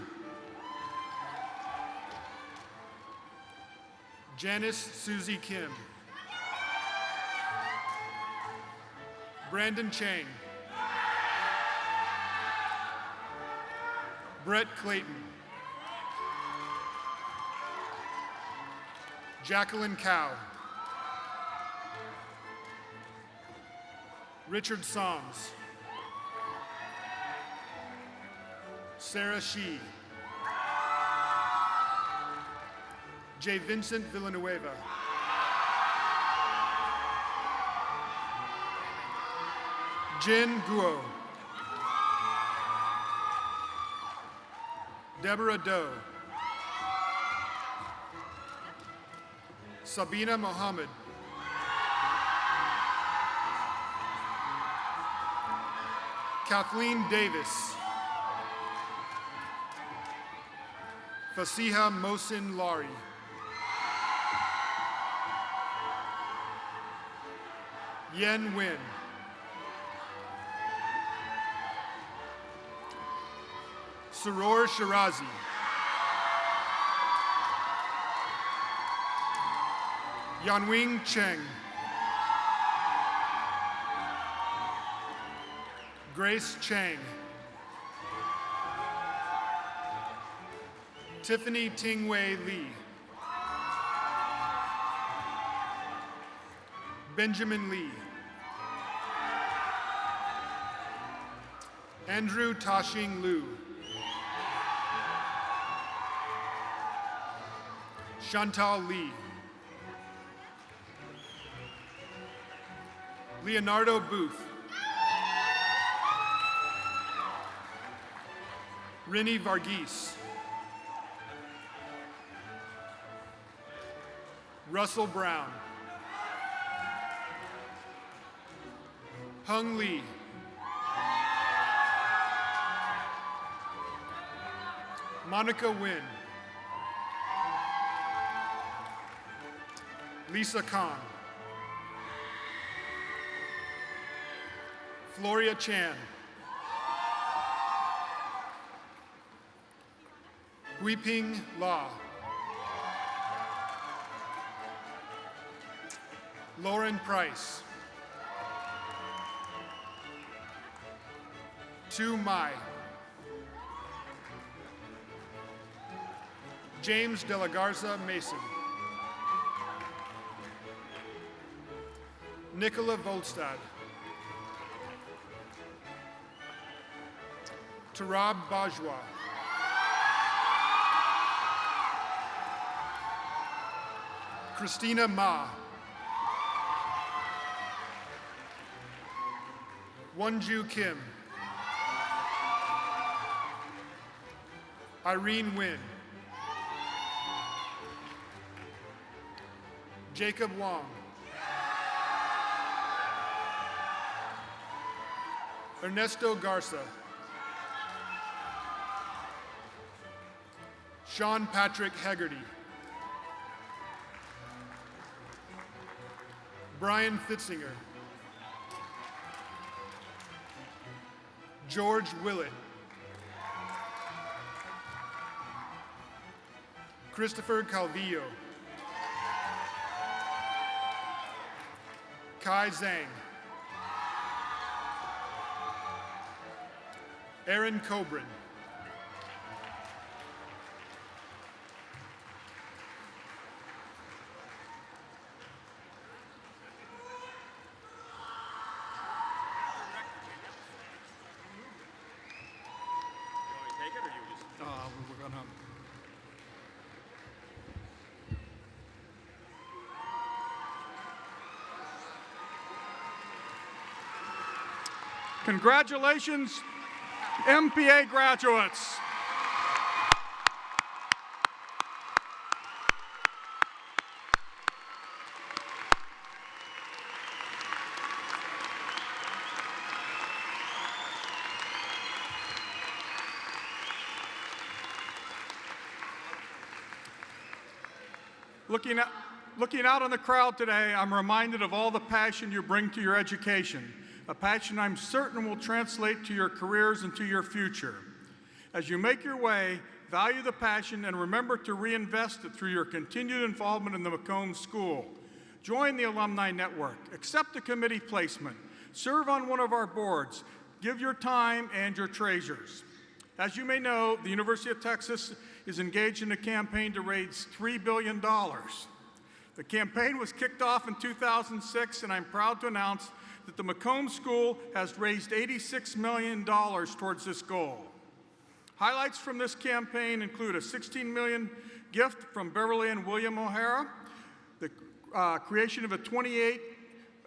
Janice Susie Kim. Brandon Chang. Brett Clayton. Jacqueline Cow. Richard Songs. Sarah Shee. J. Vincent Villanueva. Jin Guo. Deborah Doe. Sabina Mohammed. Kathleen Davis. Fasiha Mohsin Lari. Yen Win. Saror Shirazi. Yanwing Cheng. Grace Chang. Tiffany Tingwei Lee. Benjamin Lee. Andrew Tashing Liu. Chantal Lee. Leonardo Booth. Rini Varghese. Russell Brown. Hung Lee. Monica Nguyen. Lisa Khan. Floria Chan. Huiping La. Lauren Price. Tu Mai. James De La Garza Mason. Nicola Volstad. Tarab Bajwa. Christina Ma. Wonju Kim. Irene Nguyen. Jacob Wong. Ernesto Garza. Sean Patrick Hegarty. Brian Fitzinger. George Willett. Christopher Calvillo. Kai Zhang. Aaron Cobrin. We're going home. Congratulations MPA graduates. Looking out on the crowd today, I'm reminded of all the passion you bring to your education, a passion I'm certain will translate to your careers and to your future. As you make your way, value the passion and remember to reinvest it through your continued involvement in the McCombs School. Join the Alumni Network, accept a committee placement, serve on one of our boards, give your time and your treasures. As you may know, the University of Texas is engaged in a campaign to raise $3 billion. The campaign was kicked off in 2006, and I'm proud to announce that the McCombs School has raised $86 million towards this goal. Highlights from this campaign include a $16 million gift from Beverly and William O'Hara, the creation of 28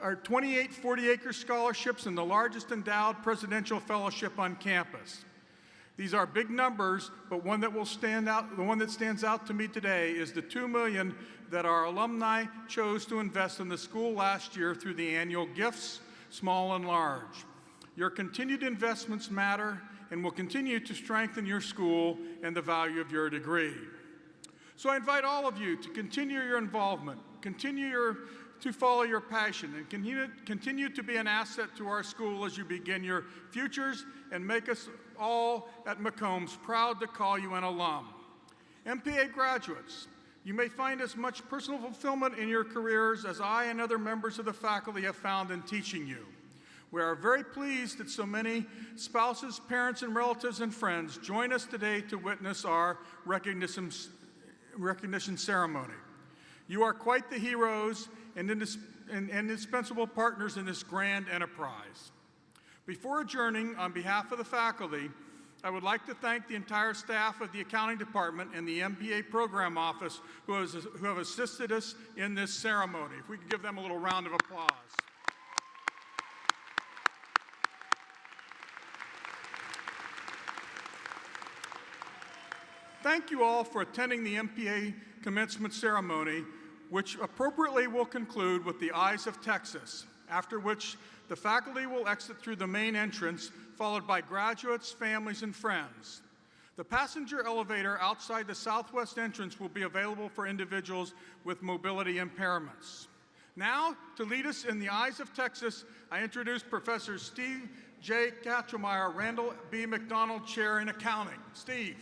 40-acre scholarships, and the largest endowed presidential fellowship on campus. These are big numbers, but one that stands out to me today is the $2 million that our alumni chose to invest in the school last year through the annual gifts, small and large. Your continued investments matter and will continue to strengthen your school and the value of your degree. So I invite all of you to continue your involvement, to follow your passion, and continue to be an asset to our school as you begin your futures and make us all at McCombs proud to call you an alum. MPA graduates, you may find as much personal fulfillment in your careers as I and other members of the faculty have found in teaching you. We are very pleased that so many spouses, parents, and relatives and friends join us today to witness our recognition ceremony. You are quite the heroes and indispensable partners in this grand enterprise. Before adjourning, on behalf of the faculty, I would like to thank the entire staff of the accounting department and the MPA program office who have assisted us in this ceremony. If we could give them a little round of applause. Thank you all for attending the MPA Commencement ceremony, which appropriately will conclude with the Eyes of Texas, after which the faculty will exit through the main entrance, followed by graduates, families, and friends. The passenger elevator outside the southwest entrance will be available for individuals with mobility impairments. Now, to lead us in the Eyes of Texas, I introduce Professor Steve J. Katchemeyer, Randall B. McDonald Chair in Accounting. Steve.